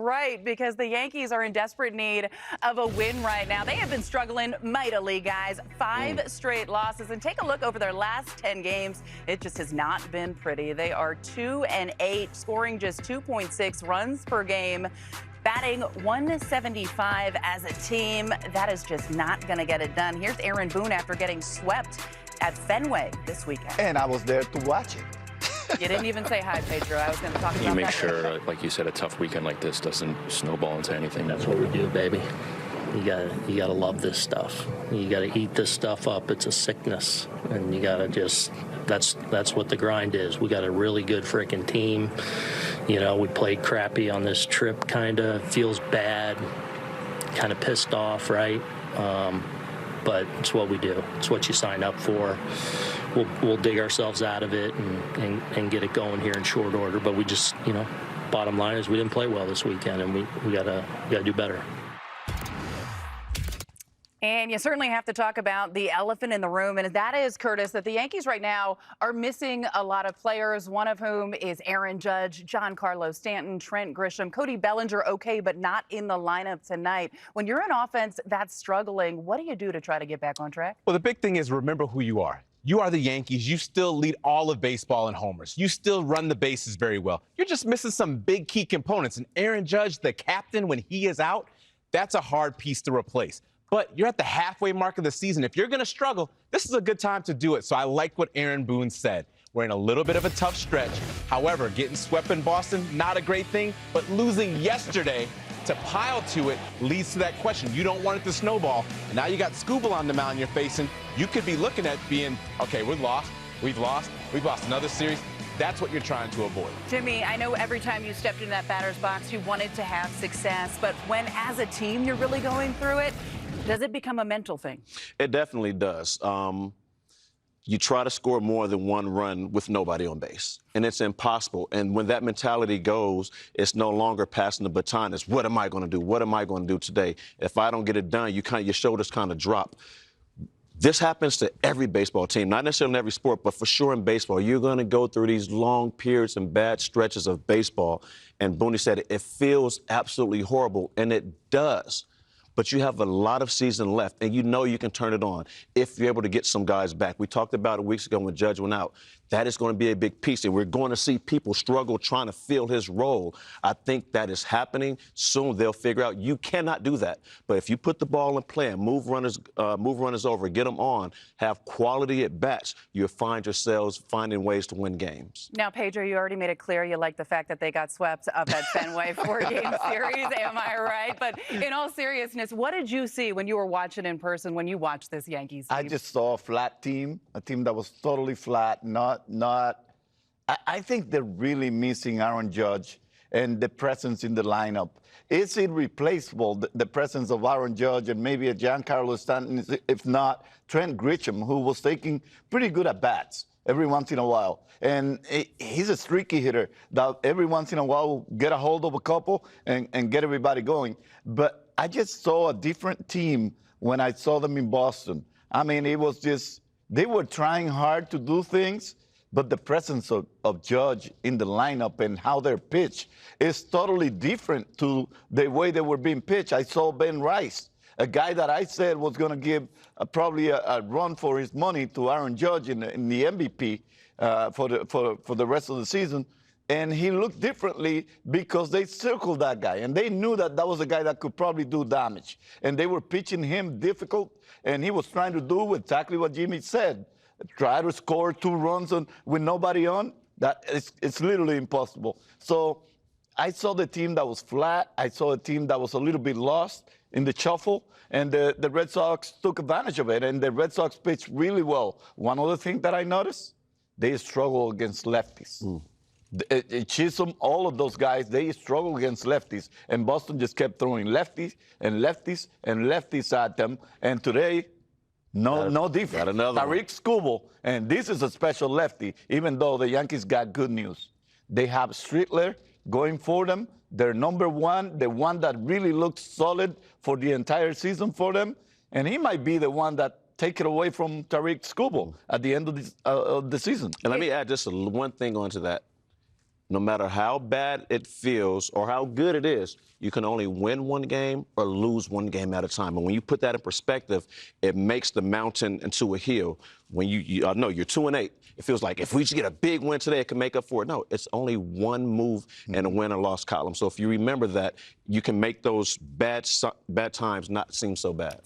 right, because the Yankees are in desperate need of a win right now. They have been struggling mightily, guys. 5 straight losses. And take a look over their last 10 games. It just has not been pretty. They are 2-8, scoring just 2.6 runs per game. Batting 175 as a team. That is just not going to get it done. Here's Aaron Boone after getting swept at Fenway this weekend. And I was there to watch it. You didn't even say hi, Pedro. I was going to talk about that. You make sure, like you said, a tough weekend like this doesn't snowball into anything. That's what we do, baby. You gotta love this stuff. You gotta eat this stuff up. It's a sickness, and you gotta just. That's what the grind is. We got a really good freaking team. You know, we played crappy on this trip. Kind of feels bad. Kind of pissed off, right? But it's what we do. It's what you sign up for. We'll dig ourselves out of it and get it going here in short order. But we just, you know, bottom line is we didn't play well this weekend, and we gotta do better. And you certainly have to talk about the elephant in the room, and that is, Curtis, that the Yankees right now are missing a lot of players, one of whom is Aaron Judge, Giancarlo Stanton, Trent Grisham, Cody Bellinger, okay, but not in the lineup tonight. When you're an offense that's struggling, what do you do to try to get back on track? Well, the big thing is remember who you are. You are the Yankees. You still lead all of baseball in homers. You still run the bases very well. You're just missing some big key components. And Aaron Judge, the captain, when he is out, that's a hard piece to replace. But you're at the halfway mark of the season. If you're going to struggle, this is a good time to do it. So I like what Aaron Boone said. We're in a little bit of a tough stretch. However, getting swept in Boston, not a great thing. But losing yesterday to pile to it leads to that question. You don't want it to snowball. And now you got Scooble on the mound you're facing. You could be looking at being, okay, we've lost another series. That's what you're trying to avoid. Jimmy, I know every time you stepped into that batter's box, you wanted to have success. But when, as a team, you're really going through it, does it become a mental thing? It definitely does. You try to score more than one run with nobody on base, and it's impossible. And when that mentality goes, it's no longer passing the baton. It's what am I going to do? What am I going to do today? If I don't get it done, your shoulders kind of drop. This happens to every baseball team, not necessarily in every sport, but for sure in baseball. You're going to go through these long periods and bad stretches of baseball. And Boone said it feels absolutely horrible, and it does. But you have a lot of season left, and you know you can turn it on if you're able to get some guys back. We talked about it weeks ago when Judge went out. That is going to be a big piece, and we're going to see people struggle trying to fill his role. I think that is happening. Soon they'll figure out you cannot do that. But if you put the ball in play and move runners over, get them on, have quality at bats, you'll find yourselves finding ways to win games. Now, Pedro, you already made it clear you like the fact that they got swept up at Fenway 4-game series. Am I right? But in all seriousness, what did you see when you were watching in person, when you watched this Yankees team? I just saw a flat team, a team that was totally flat, I think they're really missing Aaron Judge and the presence in the lineup. Is it replaceable, the presence of Aaron Judge and maybe a Giancarlo Stanton, if not Trent Grisham, who was taking pretty good at-bats every once in a while? And he's a streaky hitter that every once in a while will get a hold of a couple and get everybody going. But I just saw a different team when I saw them in Boston. I mean, it was just, they were trying hard to do things, but the presence of Judge in the lineup and how they're pitched is totally different to the way they were being pitched. I saw Ben Rice, a guy that I said was going to give probably a run for his money to Aaron Judge in the MVP for the rest of the season. And he looked differently because they circled that guy. And they knew that that was a guy that could probably do damage. And they were pitching him difficult. And he was trying to do exactly what Jimmy said. Try to score 2 runs with nobody on. It's literally impossible. So I saw the team that was flat. I saw a team that was a little bit lost in the shuffle. And the Red Sox took advantage of it. And the Red Sox pitched really well. One other thing that I noticed, they struggle against lefties. Chisholm, all of those guys, they struggle against lefties. And Boston just kept throwing lefties and lefties and lefties at them. And today, no defense. Tariq Skubal, and this is a special lefty, even though the Yankees got good news. They have Strittler going for them. They're number 1, the one that really looks solid for the entire season for them. And he might be the one that take it away from Tariq Skubal at the end of the season. And let me add just one thing onto that. no matter how bad it feels or how good it is, you can only win one game or lose one game at a time. And when you put that in perspective, it makes the mountain into a hill. When I know you're 2-8, it feels like if we just get a big win today, it can make up for it. No, it's only one move in a win or loss column. So if you remember that, you can make those bad times not seem so bad.